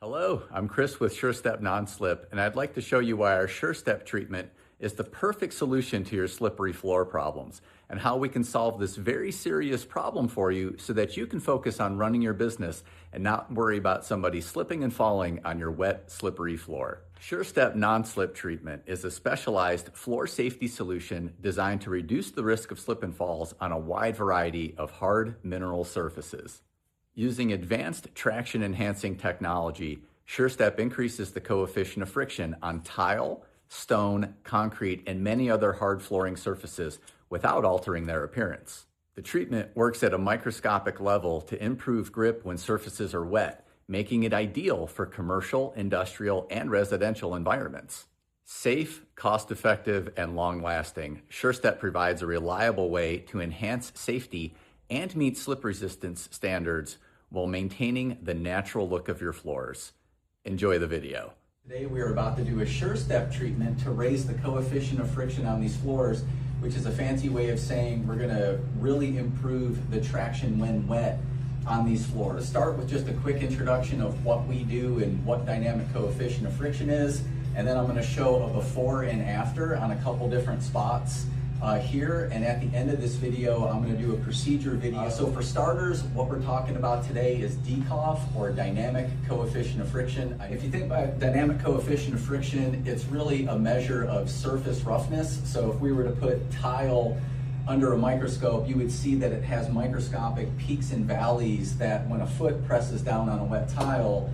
Hello, I'm Chris with SureStep Non-Slip, and I'd like to show you why our SureStep treatment is the perfect solution to your slippery floor problems and how we can solve this very serious problem for you so that you can focus on running your business and not worry about somebody slipping and falling on your wet, slippery floor. SureStep Non-Slip treatment is a specialized floor safety solution designed to reduce the risk of slip and falls on a wide variety of hard mineral surfaces. Using advanced traction-enhancing technology, SureStep increases the coefficient of friction on tile, stone, concrete, and many other hard flooring surfaces without altering their appearance. The treatment works at a microscopic level to improve grip when surfaces are wet, making it ideal for commercial, industrial, and residential environments. Safe, cost-effective, and long-lasting, SureStep provides a reliable way to enhance safety and meet slip resistance standards while maintaining the natural look of your floors. Enjoy the video. Today we are about to do a SureStep treatment to raise the coefficient of friction on these floors, which is a fancy way of saying we're gonna really improve the traction when wet on these floors. Let's start with just a quick introduction of what we do and what dynamic coefficient of friction is, and then I'm gonna show a before and after on a couple different spots here, and at the end of this video I'm going to do a procedure video. So for starters, what we're talking about today is DCOF, or dynamic coefficient of friction. If you think about dynamic coefficient of friction, it's really a measure of surface roughness. So if we were to put tile under a microscope, you would see that it has microscopic peaks and valleys that when a foot presses down on a wet tile,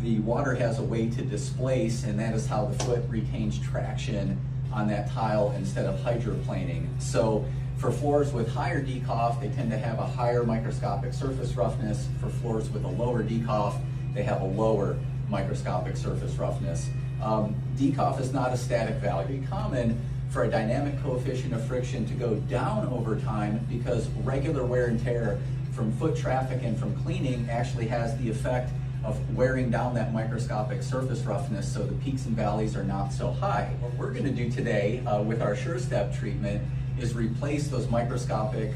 the water has a way to displace, and that is how the foot retains traction on that tile instead of hydroplaning. So for floors with higher DCOF, they tend to have a higher microscopic surface roughness. For floors with a lower DCOF, they have a lower microscopic surface roughness. DCOF is not a static value. It's common for a dynamic coefficient of friction to go down over time because regular wear and tear from foot traffic and from cleaning actually has the effect of wearing down that microscopic surface roughness so the peaks and valleys are not so high. What we're going to do today with our SureStep treatment is replace those microscopic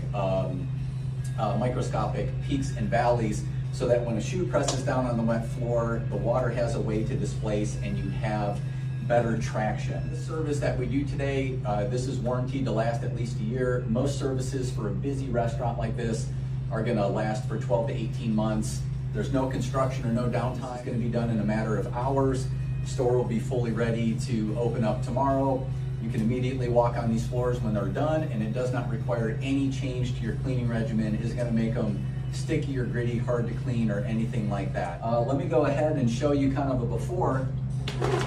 peaks and valleys so that when a shoe presses down on the wet floor, the water has a way to displace and you have better traction. The service that we do today, this is warranted to last at least a year. Most services for a busy restaurant like this are going to last for 12 to 18 months. There's no construction or no downtime. It's going to be done in a matter of hours. The store will be fully ready to open up tomorrow. You can immediately walk on these floors when they're done, and it does not require any change to your cleaning regimen. It isn't going to make them sticky or gritty, hard to clean, or anything like that. Let me go ahead and show you kind of a before.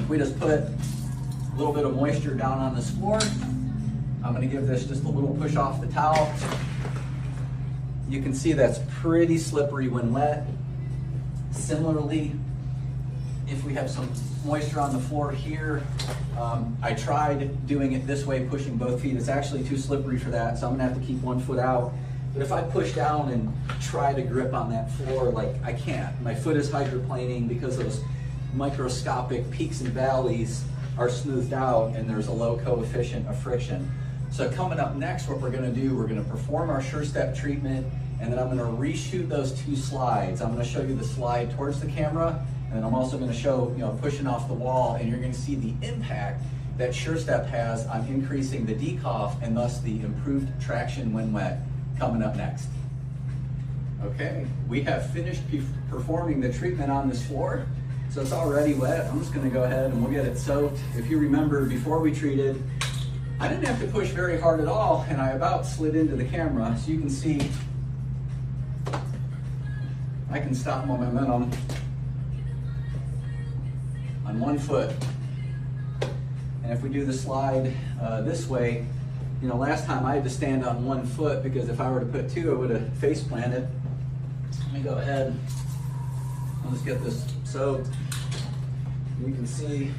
We just put a little bit of moisture down on this floor. I'm going to give this just a little push off the towel. You can see that's pretty slippery when wet. Similarly, if we have some moisture on the floor here, I tried doing it this way, pushing both feet. It's actually too slippery for that, so I'm gonna have to keep one foot out. But if I push down and try to grip on that floor, like I can't. My foot is hydroplaning because those microscopic peaks and valleys are smoothed out and there's a low coefficient of friction. So coming up next, what we're gonna do, we're gonna perform our SureStep treatment, and then I'm gonna reshoot those two slides. I'm gonna show you the slide towards the camera, and then I'm also gonna show, pushing off the wall, and you're gonna see the impact that SureStep has on increasing the DCOF and thus the improved traction when wet, coming up next. Okay, we have finished performing the treatment on this floor, so it's already wet. I'm just gonna go ahead and we'll get it soaked. If you remember, before we treated, I didn't have to push very hard at all, and I about slid into the camera, so you can see I can stop my momentum on one foot. And if we do the slide this way, last time I had to stand on one foot because if I were to put two, I would have face planted. Let me go ahead. I'll just get this soaked. You can see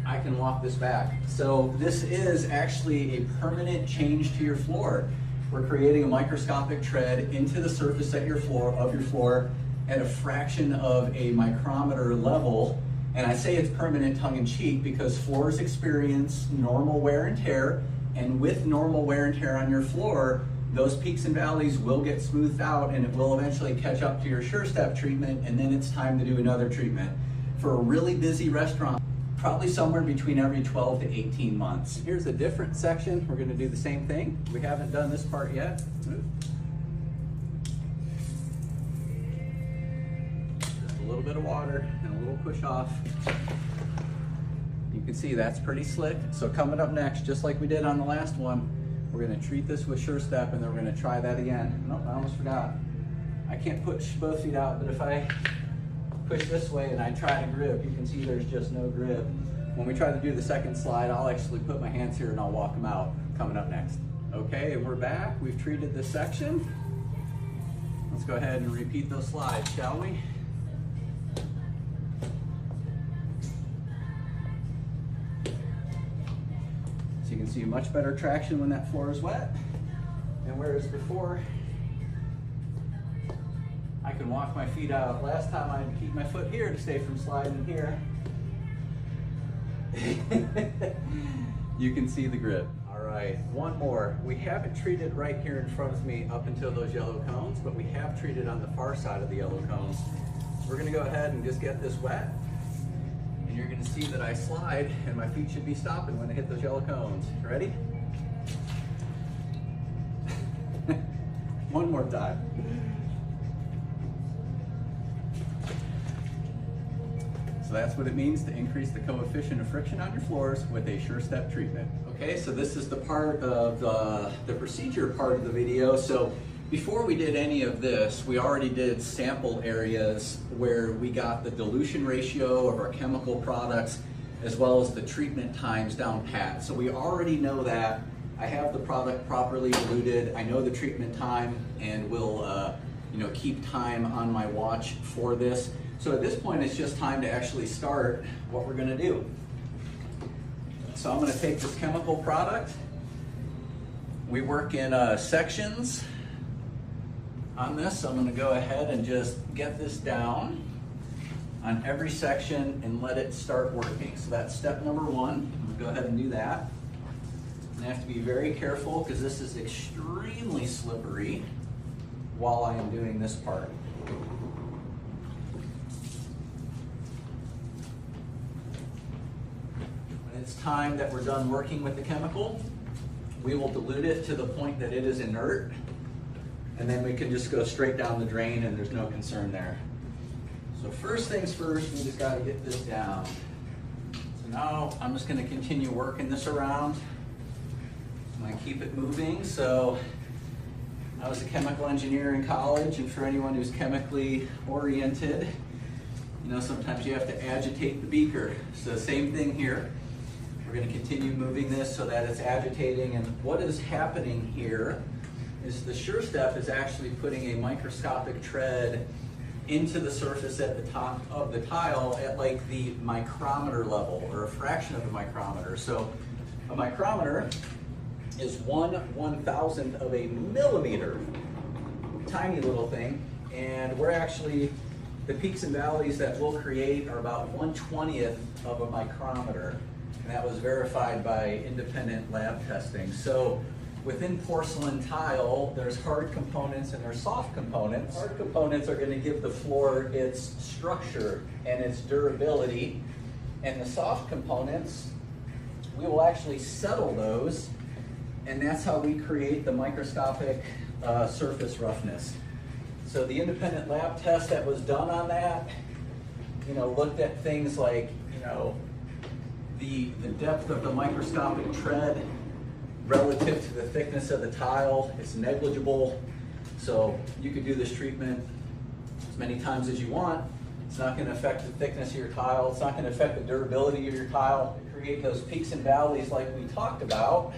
I can walk this back. So this is actually a permanent change to your floor. We're creating a microscopic tread into the surface of your floor at a fraction of a micrometer level. And I say it's permanent tongue-in-cheek because floors experience normal wear and tear, and with normal wear and tear on your floor, those peaks and valleys will get smoothed out and it will eventually catch up to your SureStep treatment, and then it's time to do another treatment. For a really busy restaurant, probably somewhere between every 12 to 18 months. Here's a different section. We're gonna do the same thing. We haven't done this part yet. Just a little bit of water and a little push off. You can see that's pretty slick. So coming up next, just like we did on the last one, we're gonna treat this with SureStep and then we're gonna try that again. Nope, I almost forgot. I can't push both feet out, but if I push this way and I try to grip, you can see there's just no grip. When we try to do the second slide, I'll actually put my hands here and I'll walk them out, coming up next. Okay, and we're back. We've treated this section. Let's go ahead and repeat those slides, shall we? So you can see much better traction when that floor is wet. And whereas before, I can walk my feet out. Last time I'd keep my foot here to stay from sliding here. You can see the grip. All right, one more. We haven't treated right here in front of me up until those yellow cones, but we have treated on the far side of the yellow cones. So we're gonna go ahead and just get this wet. And you're gonna see that I slide and my feet should be stopping when I hit those yellow cones. Ready? One more time. So that's what it means to increase the coefficient of friction on your floors with a SureStep treatment. Okay, so this is the part of the procedure part of the video. So before we did any of this, we already did sample areas where we got the dilution ratio of our chemical products as well as the treatment times down pat. So we already know that. I have the product properly diluted. I know the treatment time and will keep time on my watch for this. So at this point, it's just time to actually start what we're gonna do. So I'm gonna take this chemical product. We work in sections on this. So I'm gonna go ahead and just get this down on every section and let it start working. So that's step number one. I'm gonna go ahead and do that. And I have to be very careful because this is extremely slippery while I am doing this part. It's time that we're done working with the chemical. We will dilute it to the point that it is inert, and then we can just go straight down the drain and there's no concern there. So first things first, we just got to get this down. So now I'm just going to continue working this around. I'm going to keep it moving. So I was a chemical engineer in college, and for anyone who's chemically oriented, sometimes you have to agitate the beaker. So same thing here. We're going to continue moving this so that it's agitating, and what is happening here is the SureStep is actually putting a microscopic tread into the surface at the top of the tile at like the micrometer level, or a fraction of a micrometer. So a micrometer is 1/1000th of a millimeter, tiny little thing, and we're actually, the peaks and valleys that we'll create are about 1/20th of a micrometer. And that was verified by independent lab testing. So within porcelain tile, there's hard components and there's soft components. Hard components are going to give the floor its structure and its durability. And the soft components, we will actually settle those. And that's how we create the microscopic surface roughness. So the independent lab test that was done on that, looked at things like, the depth of the microscopic tread relative to the thickness of the tile is negligible. So you could do this treatment as many times as you want. It's not going to affect the thickness of your tile. It's not going to affect the durability of your tile. To create those peaks and valleys like we talked about,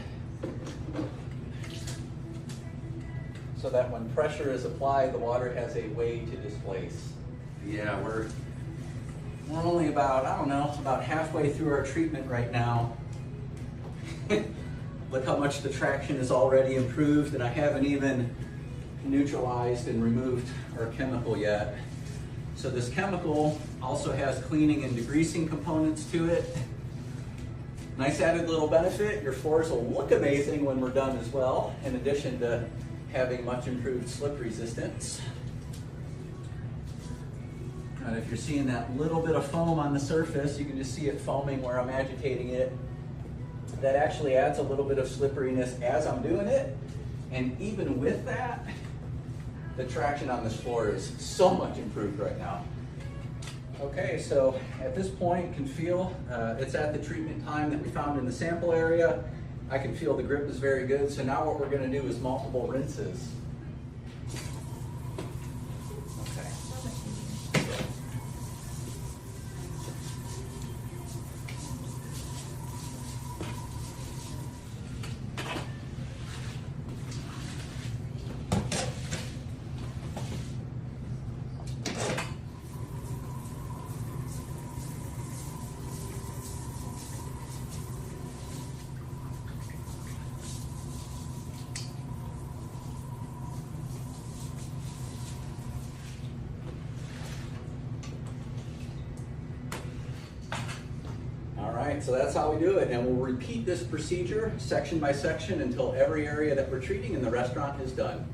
so that when pressure is applied, the water has a way to displace. Yeah, we're only about, about halfway through our treatment right now. Look how much the traction is already improved, and I haven't even neutralized and removed our chemical yet. So this chemical also has cleaning and degreasing components to it. Nice added little benefit, your floors will look amazing when we're done as well, in addition to having much improved slip resistance. And if you're seeing that little bit of foam on the surface, you can just see it foaming where I'm agitating it. That actually adds a little bit of slipperiness as I'm doing it. And even with that, the traction on this floor is so much improved right now. Okay, so at this point, you can feel it's at the treatment time that we found in the sample area. I can feel the grip is very good. So now what we're going to do is multiple rinses. So that's how we do it, and we'll repeat this procedure section by section until every area that we're treating in the restaurant is done.